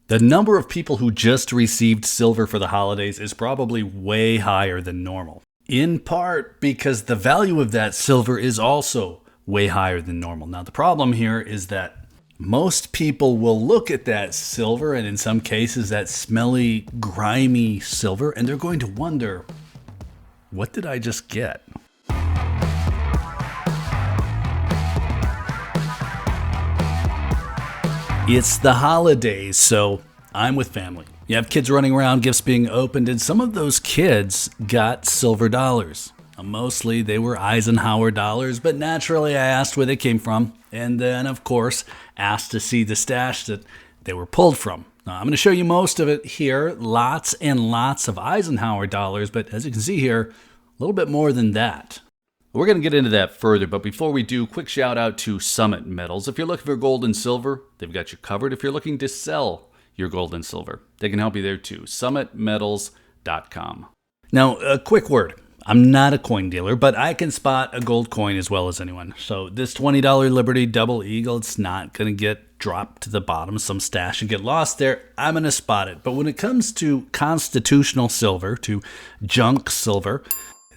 The number of people who just received silver for the holidays is probably way higher than normal. In part because the value of that silver is also way higher than normal. Now, the problem here is that most people will look at that silver, and in some cases that smelly, grimy silver, and they're going to wonder, what did I just get? It's the holidays, so I'm with family. You have kids running around, gifts being opened, and some of those kids got silver dollars. Mostly they were Eisenhower dollars, but naturally I asked where they came from, and then, of course, asked to see the stash that they were pulled from. Now, I'm going to show you most of it here, lots and lots of Eisenhower dollars, but as you can see here, a little bit more than that. We're going to get into that further, but before we do, quick shout out to Summit Metals. If you're looking for gold and silver, they've got you covered. If you're looking to sell your gold and silver, they can help you there too. SummitMetals.com. Now, a quick word. I'm not a coin dealer, but I can spot a gold coin as well as anyone. So this $20 Liberty Double Eagle, it's not going to get dropped to the bottom, some stash and get lost there. I'm going to spot it. But when it comes to constitutional silver, to junk silver,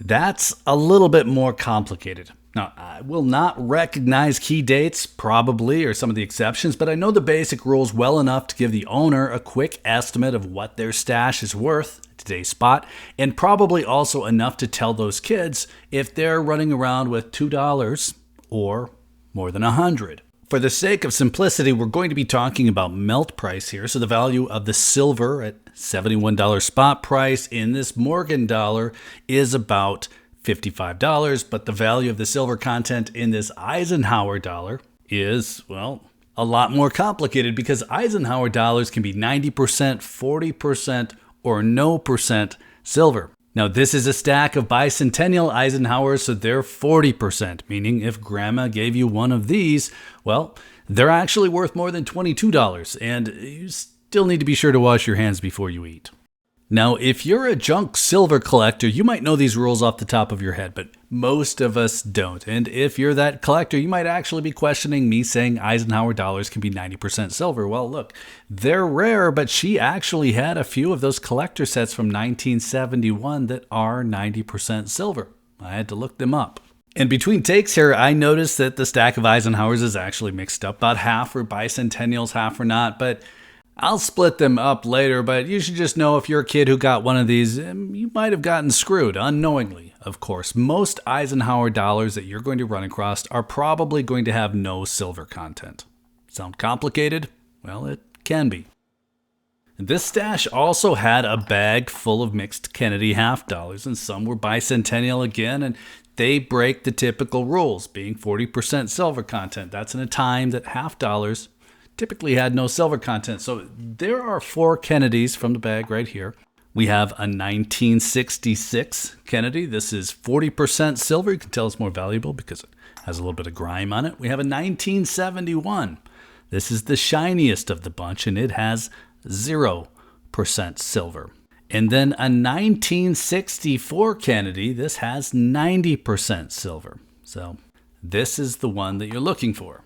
that's a little bit more complicated. Now, I will not recognize key dates, probably, or some of the exceptions, but I know the basic rules well enough to give the owner a quick estimate of what their stash is worth at today's spot, and probably also enough to tell those kids if they're running around with $2 or more than $100. For the sake of simplicity, we're going to be talking about melt price here, so the value of the silver at $71 spot price in this Morgan dollar is about $55, but the value of the silver content in this Eisenhower dollar is, well, a lot more complicated because Eisenhower dollars can be 90%, 40%, or no percent silver. Now, this is a stack of bicentennial Eisenhowers, so they're 40%, meaning if grandma gave you one of these, well, they're actually worth more than $22, and you still need to be sure to wash your hands before you eat. Now, if you're a junk silver collector, you might know these rules off the top of your head, but most of us don't. And if you're that collector, you might actually be questioning me saying Eisenhower dollars can be 90% silver. Well, look, they're rare, but she actually had a few of those collector sets from 1971 that are 90% silver. I had to look them up. And between takes here, I noticed that the stack of Eisenhowers is actually mixed up. About half are bicentennials, half are not, but I'll split them up later, but you should just know if you're a kid who got one of these, you might have gotten screwed, unknowingly, of course. Most Eisenhower dollars that you're going to run across are probably going to have no silver content. Sound complicated? Well, it can be. This stash also had a bag full of mixed Kennedy half dollars, and some were bicentennial again, and they break the typical rules, being 40% silver content. That's in a time that half dollars typically had no silver content. So there are 4 Kennedys from the bag right here. We have a 1966 Kennedy. This is 40% silver. You can tell it's more valuable because it has a little bit of grime on it. We have a 1971. This is the shiniest of the bunch, and it has 0% silver. And then a 1964 Kennedy. This has 90% silver. So this is the one that you're looking for.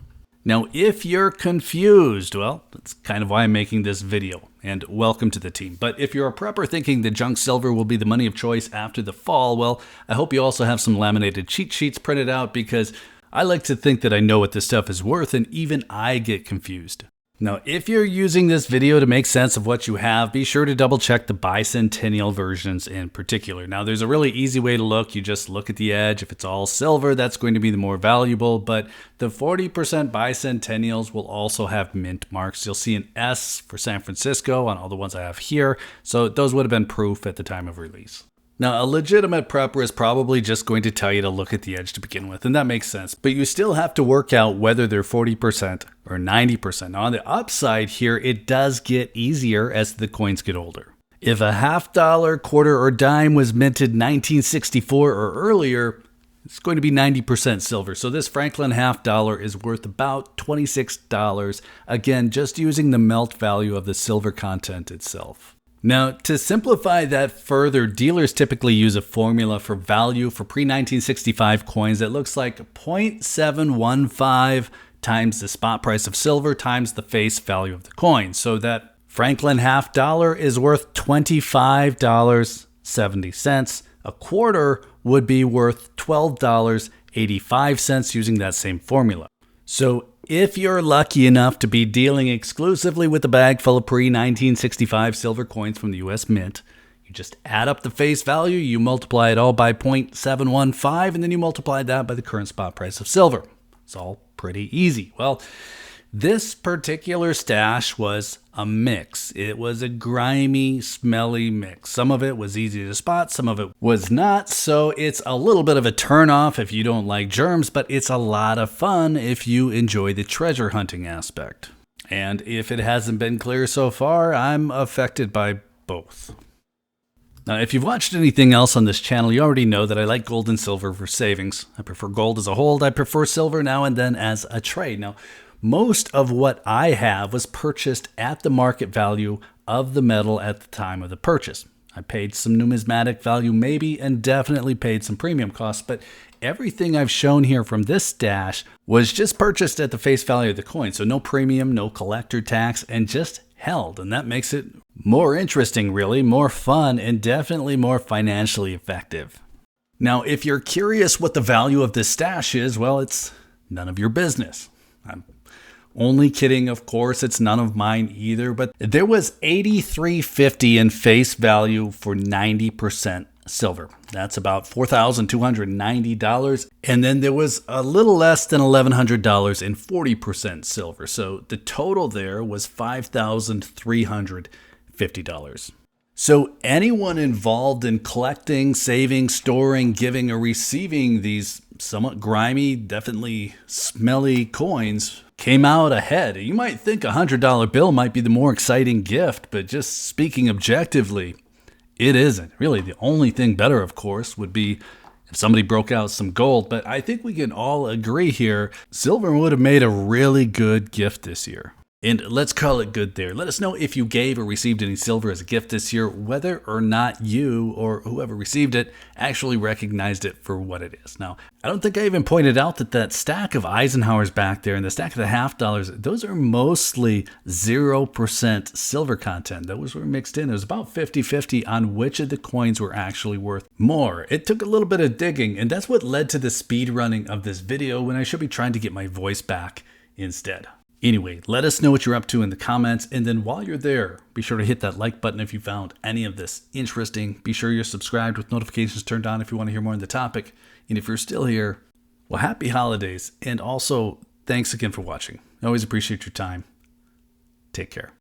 Now, if you're confused, well, that's kind of why I'm making this video, and welcome to the team. But if you're a prepper thinking the junk silver will be the money of choice after the fall, well, I hope you also have some laminated cheat sheets printed out because I like to think that I know what this stuff is worth, and even I get confused. Now, if you're using this video to make sense of what you have, be sure to double check the bicentennial versions in particular. Now, there's a really easy way to look. You just look at the edge. If it's all silver, that's going to be the more valuable, but the 40% bicentennials will also have mint marks. You'll see an S for San Francisco on all the ones I have here, so those would have been proof at the time of release. Now, a legitimate prepper is probably just going to tell you to look at the edge to begin with, and that makes sense. But you still have to work out whether they're 40% or 90%. Now, on the upside here, it does get easier as the coins get older. If a half dollar, quarter, or dime was minted 1964 or earlier, it's going to be 90% silver. So this Franklin half dollar is worth about $26. Again, just using the melt value of the silver content itself. Now, to simplify that further, dealers typically use a formula for value for pre-1965 coins that looks like 0.715 times the spot price of silver times the face value of the coin. So that Franklin half dollar is worth $25.70. A quarter would be worth $12.85 using that same formula. So if you're lucky enough to be dealing exclusively with a bag full of pre-1965 silver coins from the U.S. Mint, you just add up the face value, you multiply it all by 0.715, and then you multiply that by the current spot price of silver. It's all pretty easy. Well, this particular stash was a mix. It was a grimy, smelly mix. Some of it was easy to spot, some of it was not, so it's a little bit of a turnoff if you don't like germs, but it's a lot of fun if you enjoy the treasure hunting aspect. And if it hasn't been clear so far, I'm affected by both. Now, if you've watched anything else on this channel, you already know that I like gold and silver for savings. I prefer gold as a hold. I prefer silver now and then as a trade. Now, most of what I have was purchased at the market value of the metal at the time of the purchase. I paid some numismatic value maybe and definitely paid some premium costs, but everything I've shown here from this stash was just purchased at the face value of the coin. So no premium, no collector tax, and just held. And that makes it more interesting, really, more fun, and definitely more financially effective. Now, if you're curious what the value of this stash is, well, it's none of your business. I'm only kidding, of course, it's none of mine either, but there was $83.50 in face value for 90% silver. That's about $4,290. And then there was a little less than $1,100 in 40% silver. So the total there was $5,350. So anyone involved in collecting, saving, storing, giving, or receiving these somewhat grimy, definitely smelly coins came out ahead. You might think a $100 bill might be the more exciting gift, but just speaking objectively, it isn't. Really, the only thing better, of course, would be if somebody broke out some gold. But I think we can all agree here, silver would have made a really good gift this year. And let's call it good there. Let us know if you gave or received any silver as a gift this year, whether or not you or whoever received it actually recognized it for what it is. Now, I don't think I even pointed out that stack of Eisenhowers back there and the stack of the half dollars, those are mostly 0% silver content. Those were mixed in. It was about 50-50 on which of the coins were actually worth more. It took a little bit of digging, and that's what led to the speed running of this video when I should be trying to get my voice back instead. Anyway, let us know what you're up to in the comments, and then while you're there, be sure to hit that like button if you found any of this interesting. Be sure you're subscribed with notifications turned on if you want to hear more on the topic. And if you're still here, well, happy holidays, and also thanks again for watching. I always appreciate your time. Take care.